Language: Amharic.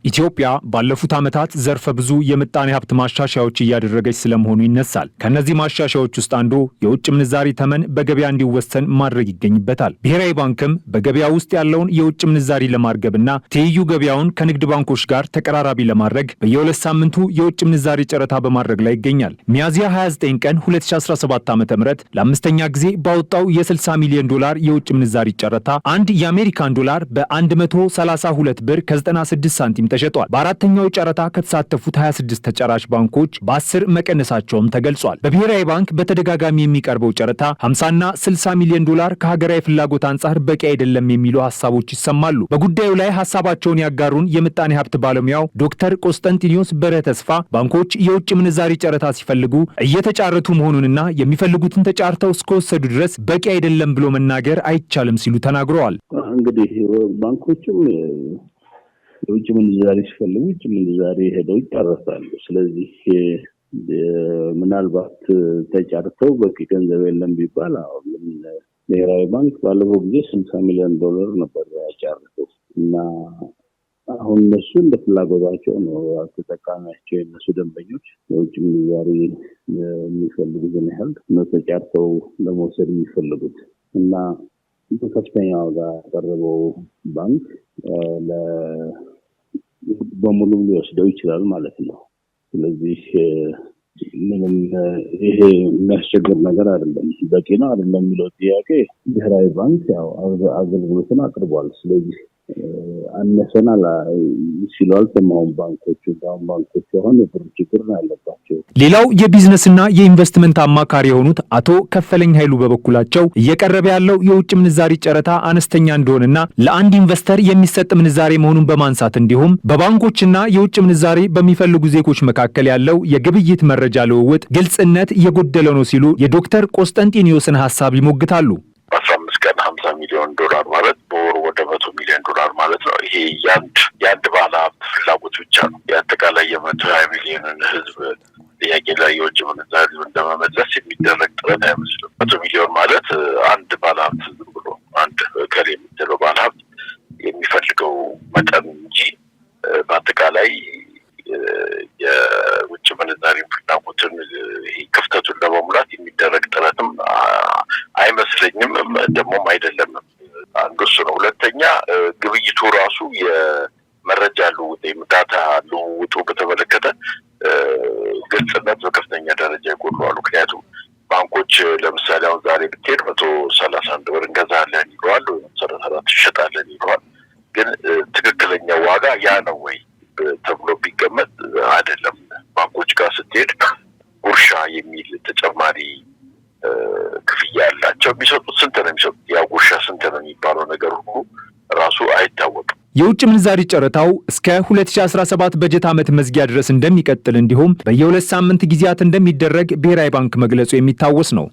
ኢትዮጵያ ባለፉት ዓመታት ዘርፈ ብዙ የምጣኔ ሀብት ማሻሻያዎች እያደረገች ስለመሆኑ ይነሳል። ከነዚህ ማሻሻያዎች ውስጥ አንዱ የውጭ ምንዛሪ ተመን በገበያ እንዲወሰን ማድረግ ይገኝበታል። ብሔራዊ ባንክም በገበያ ውስጥ ያለውን የውጭ ምንዛሪ ለማርገብና ትይዩ ገበያውን ከንግድ ባንኮች ጋር ተቀራራቢ ለማድረግ በየሁለት ሳምንቱ የውጭ ምንዛሪ ጨረታ በማድረግ ላይ ይገኛል። ሚያዝያ 29 ቀን 2017 ዓ.ም ለአምስተኛ ጊዜ ባወጣው የ60 ሚሊዮን ዶላር የውጭ ምንዛሪ ጨረታ አንድ የአሜሪካን ዶላር በ132 ብር ከ96 ሳንቲም ተሸጧል። በአራተኛው ጨረታ ከተሳተፉት 26 ተጫራች ባንኮች በ10 መቀነሳቸውም ተገልጿል። በብሔራዊ ባንክ በተደጋጋሚ የሚቀርበው ጨረታ 50 እና 60 ሚሊዮን ዶላር ከሀገራዊ ፍላጎት አንጻር በቂ አይደለም የሚሉ ሐሳቦች ይሰማሉ። በጉዳዩ ላይ ሐሳባቸውን ያጋሩን የምጣኔ ሀብት ባለሙያው ዶክተር ቆስጠንጢኖስ በርሀ ተስፋ ባንኮች የውጭ ምንዛሪ ጨረታ ሲፈልጉ እየተጫረቱ መሆኑንና የሚፈልጉትን ተጫርተው እስከወሰዱ ድረስ በቂ አይደለም ብሎ መናገር አይቻልም ሲሉ ተናግረዋል። እንግዲህ ባንኮችም የውጭ ምንዛሪ ሲፈልጉ ውጭ ምንዛሪ ሄደው ይጨርሳሉ። ስለዚህ ምናልባት ተጫርተው በቂ ገንዘብ የለም ቢባል አሁን ብሔራዊ ባንክ ባለፈው ጊዜ 60 ሚሊዮን ዶላር ነበር ያጫረተው እና አሁን እነሱ እንደ ፍላጎታቸው ነው ተጠቃሚያቸው የነሱ ደንበኞች የውጭ ምንዛሪ የሚፈልጉትን ያህል ነው ተጫርተው ለመውሰድ የሚፈልጉት እና በከፍተኛ ዋጋ ያቀረበው ባንክ በሙሉ ሊወስደው ይችላል ማለት ነው። ስለዚህ ምንም ይሄ የሚያስቸግር ነገር አይደለም። በቂ ነው አይደለም የሚለው ጥያቄ ብሔራዊ ባንክ ያው አገልግሎትን አቅርቧል። ስለዚህ አነሰና ሲሉ አልሰማሁም። ባንኮቹ አሁን የብር ችግር አለባቸው። ሌላው የቢዝነስና የኢንቨስትመንት አማካሪ የሆኑት አቶ ከፈለኝ ኃይሉ በበኩላቸው እየቀረበ ያለው የውጭ ምንዛሪ ጨረታ አነስተኛ እንደሆነና ለአንድ ኢንቨስተር የሚሰጥ ምንዛሬ መሆኑን በማንሳት እንዲሁም በባንኮችና የውጭ ምንዛሬ በሚፈልጉ ዜጎች መካከል ያለው የግብይት መረጃ ልውውጥ ግልጽነት የጎደለው ነው ሲሉ የዶክተር ቆስጠንጢኖስን ሐሳብ ይሞግታሉ። 15 ቀን 50 ሚሊዮን ዶላር ማለት በወር ወደ 100 ሚሊዮን ዶላር ማለት ነው። ይሄ የአንድ ባለሀብት ፍላጎት ብቻ ነው። የአጠቃላይ የ120 ሚሊዮንን ህዝብ ጥያቄ ላይ የውጭ ምንዛሪ እንደመመለስ የሚደረግ ጥረት አይመስልም። 100 ሚሊዮን ማለት አንድ ባለሀብት ዝም ብሎ አንድ ከሌ የሚለው ባለሀብት የሚፈልገው መጠን እንጂ በአጠቃላይ የውጭ ምንዛሪ ፍላጎትን ክፍተቱን ለመሙላት የሚደረግ ጥረትም አይመስለኝም፣ ደግሞም አይደለም። አንዱ እሱ ነው። ሁለተኛ ግብይቱ ራሱ የመረጃ ልውውጥ ዳታ ልውውጡ በተመለከተ ግልጽነት በከፍተኛ ደረጃ ይጎድላሉ። ምክንያቱም ባንኮች ለምሳሌ አሁን ዛሬ ብትሄድ 131 ብር እንገዛለን ይለዋል፣ ወይም 34 እንሸጣለን ይለዋል። ግን ትክክለኛ ዋጋ ያ ነው ወይ ተብሎ ቢገመት አይደለም። ባንኮች ጋር ስትሄድ ጉርሻ የሚል ተጨማሪ ክፍያ ያላቸው የሚሰጡት ስንት ነው የሚሰጡት? ያ ጉርሻ ስንት ነው የሚባለው ነገር ሁሉ ራሱ አይታወቅም። የውጭ ምንዛሪ ጨረታው እስከ 2017 በጀት ዓመት መዝጊያ ድረስ እንደሚቀጥል እንዲሁም በየሁለት ሳምንት ጊዜያት እንደሚደረግ ብሔራዊ ባንክ መግለጹ የሚታወስ ነው።